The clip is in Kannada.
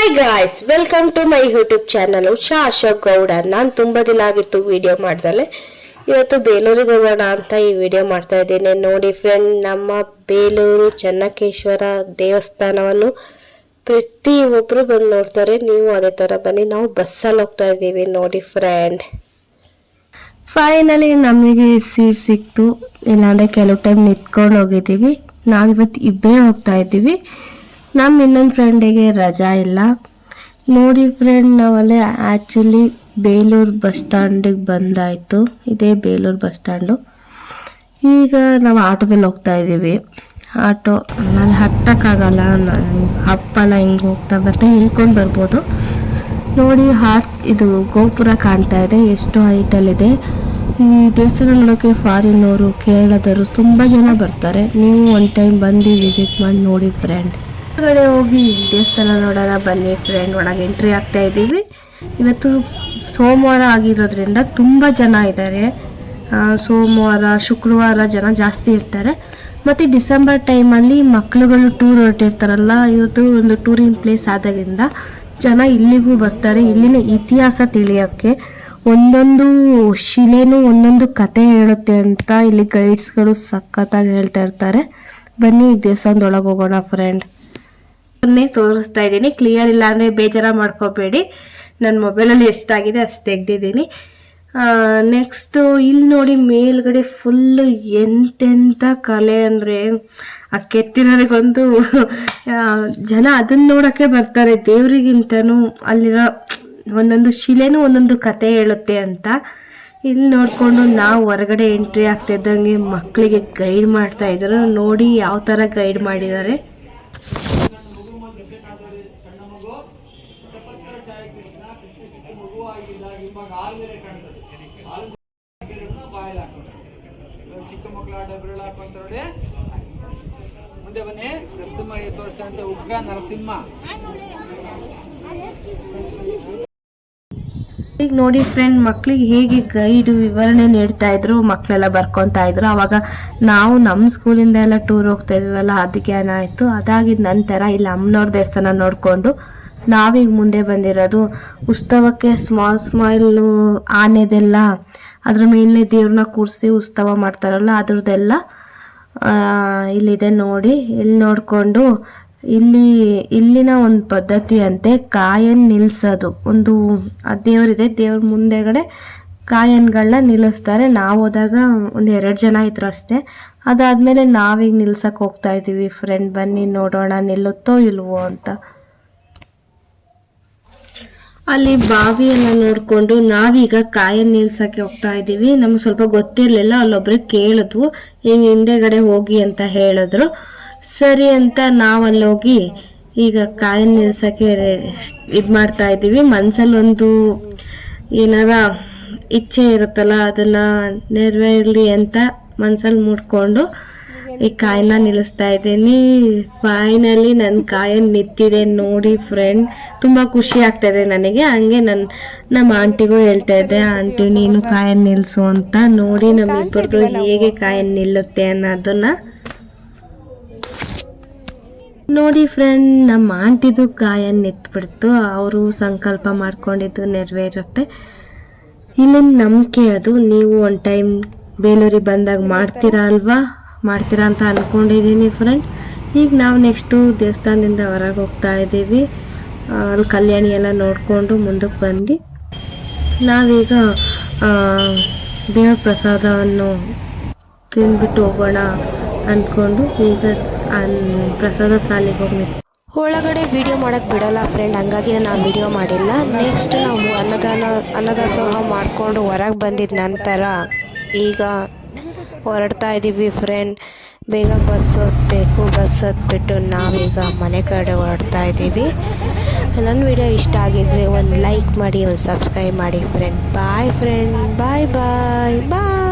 Hi guys, welcome to my YouTube channel Usha Ashok Gowda. ನಾನು ತುಂಬ ದಿನ ಆಗಿತ್ತು ವಿಡಿಯೋ ಮಾಡ್ದಲೆ. ಇವತ್ತು ಬೇಲೂರಿಗೆ ಹೋಗೋಣ ಅಂತ ಈ ವಿಡಿಯೋ ಮಾಡ್ತಾ ಇದ್ದೀನಿ. ನೋಡಿ ಫ್ರೆಂಡ್, ನಮ್ಮ ಬೇಲೂರು ಚೆನ್ನಕೇಶ್ವರ ದೇವಸ್ಥಾನವನ್ನು ಪ್ರತಿಯೊಬ್ಬರು ಬಂದು ನೋಡ್ತಾರೆ. ನೀವು ಅದೇ ಥರ ಬನ್ನಿ. ನಾವು ಬಸ್ಸಲ್ಲಿ ಹೋಗ್ತಾ ಇದ್ದೀವಿ. ನೋಡಿ ಫ್ರೆಂಡ್, ಫೈನಲಿ ನಮಗೆ ಸೀಟ್ ಸಿಕ್ತು. ಇಲ್ಲಾಂದರೆ ಕೆಲವು ಟೈಮ್ ನಿಂತ್ಕೊಂಡು ಹೋಗಿದ್ದೀವಿ. ನಾವಿವತ್ತು ಇಬ್ಬರೇ ಹೋಗ್ತಾ ಇದ್ದೀವಿ. ನಮ್ಮ ಇನ್ನೊಂದು ಫ್ರೆಂಡಿಗೆ ರಜಾ ಇಲ್ಲ. ನೋಡಿ ಫ್ರೆಂಡ್, ನಾವಲ್ಲೇ ಆ್ಯಕ್ಚುಲಿ ಬೇಲೂರು ಬಸ್ ಸ್ಟ್ಯಾಂಡಿಗೆ ಬಂದಾಯಿತು. ಇದೇ ಬೇಲೂರು ಬಸ್ ಸ್ಟ್ಯಾಂಡು. ಈಗ ನಾವು ಆಟೋದಲ್ಲಿ ಹೋಗ್ತಾ ಇದ್ದೀವಿ. ಆಟೋ ನಾನು ಹತ್ತಕ್ಕಾಗಲ್ಲ, ನಾನು ಹಪ್ಪಲ್ಲ. ಹಿಂಗೆ ಹೋಗ್ತಾ ಬರ್ತಾ ಹೇಳ್ಕೊಂಡು ಬರ್ಬೋದು. ನೋಡಿ ಇದು ಗೋಪುರ ಕಾಣ್ತಾ ಇದೆ, ಎಷ್ಟು ಹೈಟಲ್ಲಿದೆ. ಈ ದೇವಸ್ಥಾನ ನೋಡೋಕ್ಕೆ ಫಾರಿನವರು, ಕೇರಳದವರು ತುಂಬ ಜನ ಬರ್ತಾರೆ. ನೀವು ಒಂದು ಟೈಮ್ ಬಂದು ವಿಸಿಟ್ ಮಾಡಿ ನೋಡಿ ಫ್ರೆಂಡ್. ಹೊರಗಡೆ ಹೋಗಿ ದೇವಸ್ಥಾನ ನೋಡೋಣ ಬನ್ನಿ ಫ್ರೆಂಡ್. ಒಳಗೆ ಎಂಟ್ರಿ ಆಗ್ತಾ ಇದ್ದೀವಿ. ಇವತ್ತು ಸೋಮವಾರ ಆಗಿರೋದ್ರಿಂದ ತುಂಬ ಜನ ಇದ್ದಾರೆ. ಸೋಮವಾರ, ಶುಕ್ರವಾರ ಜನ ಜಾಸ್ತಿ ಇರ್ತಾರೆ. ಮತ್ತು ಡಿಸೆಂಬರ್ ಟೈಮಲ್ಲಿ ಮಕ್ಕಳುಗಳು ಟೂರ್ ಹೊರಟಿರ್ತಾರಲ್ಲ, ಇವತ್ತು ಒಂದು ಟೂರಿನ ಪ್ಲೇಸ್ ಆದಾಗಿಂದ ಜನ ಇಲ್ಲಿಗೂ ಬರ್ತಾರೆ. ಇಲ್ಲಿನ ಇತಿಹಾಸ ತಿಳಿಯೋಕ್ಕೆ. ಒಂದೊಂದು ಶಿಲೆನೂ ಒಂದೊಂದು ಕತೆ ಹೇಳುತ್ತೆ ಅಂತ ಇಲ್ಲಿ ಗೈಡ್ಸ್ಗಳು ಸಖತ್ತಾಗಿ ಹೇಳ್ತಾ ಇರ್ತಾರೆ. ಬನ್ನಿ ದೇವಸ್ಥಾನದೊಳಗೆ ಹೋಗೋಣ ಫ್ರೆಂಡ್. ತೋರಿಸ್ತಾ ಇದ್ದೀನಿ. ಕ್ಲಿಯರ್ ಇಲ್ಲ ಅಂದರೆ ಬೇಜಾರ ಮಾಡ್ಕೋಬೇಡಿ. ನನ್ನ ಮೊಬೈಲಲ್ಲಿ ಎಷ್ಟಾಗಿದೆ ಅಷ್ಟು ತೆಗ್ದಿದ್ದೀನಿ. ನೆಕ್ಸ್ಟು ಇಲ್ಲಿ ನೋಡಿ, ಮೇಲ್ಗಡೆ ಫುಲ್ಲು ಎಂತೆಂಥ ಕಲೆ ಅಂದರೆ ಆ ಕೆತ್ತಿರೋರಿಗೊಂದು ಜನ ಅದನ್ನು ನೋಡೋಕ್ಕೆ ಬರ್ತಾರೆ. ದೇವರಿಗಿಂತನೂ ಅಲ್ಲಿರೋ ಒಂದೊಂದು ಶಿಲೆನೂ ಒಂದೊಂದು ಕತೆ ಹೇಳುತ್ತೆ ಅಂತ. ಇಲ್ಲಿ ನೋಡಿಕೊಂಡು ನಾವು ಹೊರಗಡೆ ಎಂಟ್ರಿ ಆಗ್ತಿದ್ದಂಗೆ ಮಕ್ಕಳಿಗೆ ಗೈಡ್ ಮಾಡ್ತಾ ಇದ್ರು. ನೋಡಿ ಯಾವ ಥರ ಗೈಡ್ ಮಾಡಿದ್ದಾರೆ. ಚಿಕ್ಕ ಮಕ್ಕಳ ಡಬ್ಬಿಗಳು ಹಾಕೊಂತಾರೆ. ಮುಂದೆ ಬನ್ನಿ, ನರಸಿಂಹ ತೋರಿಸ್ತಂತೆ. ಉಗ್ರ ನರಸಿಂಹ. ಈಗ ನೋಡಿ ಫ್ರೆಂಡ್, ಮಕ್ಳಿಗೆ ಹೇಗೆ ಗೈಡ್ ವಿವರಣೆ ನೀಡ್ತಾ ಇದ್ರು, ಮಕ್ಕಳೆಲ್ಲ ಬರ್ಕೊತಾ ಇದ್ರು. ಅವಾಗ ನಾವು ನಮ್ಮ ಸ್ಕೂಲಿಂದ ಎಲ್ಲ ಟೂರ್ ಹೋಗ್ತಾ ಇದ್ವಲ್ಲ, ಅದಕ್ಕೆ ಏನಾಯಿತು. ಅದಾಗಿದ್ದ ನಂತರ ಇಲ್ಲಿ ಅಮ್ಮನವ್ರ ದೇವಸ್ಥಾನ ನೋಡಿಕೊಂಡು ನಾವೀಗ ಮುಂದೆ ಬಂದಿರೋದು. ಉತ್ಸವಕ್ಕೆ ಸ್ಮಾಲ್ ಆನೆದೆಲ್ಲ ಅದ್ರ ಮೇಲೆ ದೇವ್ರನ್ನ ಕೂರಿಸಿ ಉತ್ಸವ ಮಾಡ್ತಾರಲ್ಲ, ಅದ್ರದ್ದೆಲ್ಲ ಇಲ್ಲಿದೆ ನೋಡಿ. ಇಲ್ಲಿ ನೋಡಿಕೊಂಡು ಇಲ್ಲಿನ ಒಂದು ಪದ್ಧತಿ ಅಂತೆ, ಕಾಯನ್ ನಿಲ್ಲಿಸೋದು. ಒಂದು ದೇವರಿದೆ, ದೇವ್ರ ಮುಂದೆಗಡೆ ಕಾಯನ್ಗಳನ್ನ ನಿಲ್ಲಿಸ್ತಾರೆ. ನಾವು ಹೋದಾಗ ಒಂದು 2 ಜನ ಇದ್ರು ಅಷ್ಟೇ. ಅದಾದಮೇಲೆ ನಾವೀಗ ನಿಲ್ಸಕ್ಕೆ ಹೋಗ್ತಾ ಇದ್ದೀವಿ ಫ್ರೆಂಡ್. ಬನ್ನಿ ನೋಡೋಣ ನಿಲ್ಲುತ್ತೋ ಇಲ್ವೋ ಅಂತ. ಅಲ್ಲಿ ಬಾವಿಯೆಲ್ಲ ನೋಡಿಕೊಂಡು ನಾವೀಗ ಕಾಯನ್ ನಿಲ್ಸಕ್ಕೆ ಹೋಗ್ತಾ ಇದ್ದೀವಿ. ನಮ್ಗೆ ಸ್ವಲ್ಪ ಗೊತ್ತಿರಲಿಲ್ಲ. ಅಲ್ಲೊಬ್ರಿಗೆ ಕೇಳಿದ್ವು, ಹಿಂಗೆ ಹಿಂದೆಗಡೆ ಹೋಗಿ ಅಂತ ಹೇಳಿದ್ರು. ಸರಿ ಅಂತ ನಾವಲ್ಲಿ ಹೋಗಿ ಈಗ ಕಾಯನ್ ನಿಲ್ಸಕ್ಕೆ ಇದು ಮಾಡ್ತಾ ಇದ್ದೀವಿ. ಮನ್ಸಲ್ಲಿ ಒಂದು ಏನಾರ ಇಚ್ಛೆ ಇರುತ್ತಲ್ಲ, ಅದನ್ನ ನೆರವೇರಲಿ ಅಂತ ಮನ್ಸಲ್ಲಿ ಮುಡ್ಕೊಂಡು ಈ ಕಾಯನ್ನ ನಿಲ್ಲಿಸ್ತಾ ಇದ್ದೀನಿ. ಫೈನಲಿ ನನ್ನ ಕಾಯನ್ ನಿಂತಿದೆ ನೋಡಿ ಫ್ರೆಂಡ್. ತುಂಬ ಖುಷಿ ಆಗ್ತಾ ಇದೆ ನನಗೆ. ಹಂಗೆ ನಮ್ಮ ಆಂಟಿಗೂ ಹೇಳ್ತಾ ಇದ್ದೆ, ಆಂಟಿ ನೀನು ಕಾಯನ್ ನಿಲ್ಲಿಸು ಅಂತ. ನೋಡಿ ನಮ್ಮಿಬ್ಬರದು ಹೇಗೆ ಕಾಯನ್ ನಿಲ್ಲುತ್ತೆ ಅನ್ನೋದನ್ನ ನೋಡಿ ಫ್ರೆಂಡ್. ನಮ್ಮ ಆಂಟಿದು ಕಾಯನ್ ನಿಂತ್ಬಿಡ್ತು. ಅವರು ಸಂಕಲ್ಪ ಮಾಡ್ಕೊಂಡಿದ್ದು ನೆರವೇರುತ್ತೆ. ಇಲ್ಲಿನ ನಂಬಿಕೆ ಅದು. ನೀವು ಒಂದು ಟೈಮ್ ಬೇಲೂರಿಗೆ ಬಂದಾಗ ಮಾಡ್ತೀರಾ ಅಂತ ಅಂದ್ಕೊಂಡಿದ್ದೀನಿ ಫ್ರೆಂಡ್. ಈಗ ನಾವು ನೆಕ್ಸ್ಟು ದೇವಸ್ಥಾನದಿಂದ ಹೊರಗೆ ಹೋಗ್ತಾ ಇದ್ದೀವಿ. ಅಲ್ಲಿ ಕಲ್ಯಾಣಿ ಎಲ್ಲ ನೋಡಿಕೊಂಡು ಮುಂದಕ್ಕೆ ಬಂದು ನಾವೀಗ ದೇವರ ಪ್ರಸಾದವನ್ನು ತಿಂದ್ಬಿಟ್ಟು ಹೋಗೋಣ ಅಂದ್ಕೊಂಡು ಈಗ ಪ್ರಸಾದ ಸಾಲಿಗೆ ಹೋಗಿ ಒಳಗಡೆ ವಿಡಿಯೋ ಮಾಡೋಕ್ಕೆ ಬಿಡಲ್ಲ ಫ್ರೆಂಡ್. ಹಂಗಾಗಿ ನಾನು ವಿಡಿಯೋ ಮಾಡಿಲ್ಲ. ನೆಕ್ಸ್ಟ್ ನಾವು ಅನ್ನದಾಸೋಹ ಮಾಡಿಕೊಂಡು ಹೊರಗೆ ಬಂದಿದ್ದ ನಂತರ ಈಗ ಹೊರಡ್ತಾ ಇದ್ದೀವಿ ಫ್ರೆಂಡ್. ಬೇಗ ಬಸ್ ಹತ್ತಬೇಕು. ಬಸ್ ಹತ್ಬಿಟ್ಟು ನಾವೀಗ ಮನೆ ಕಡೆ ಹೊರಡ್ತಾ ಇದ್ದೀವಿ. ನನ್ನ ವಿಡಿಯೋ ಇಷ್ಟ ಆಗಿದ್ರೆ ಒಂದು ಲೈಕ್ ಮಾಡಿ, ಒಂದು ಸಬ್ಸ್ಕ್ರೈಬ್ ಮಾಡಿ ಫ್ರೆಂಡ್. ಬಾಯ್ ಫ್ರೆಂಡ್, ಬಾಯ್ ಬಾಯ್ ಬಾಯ್.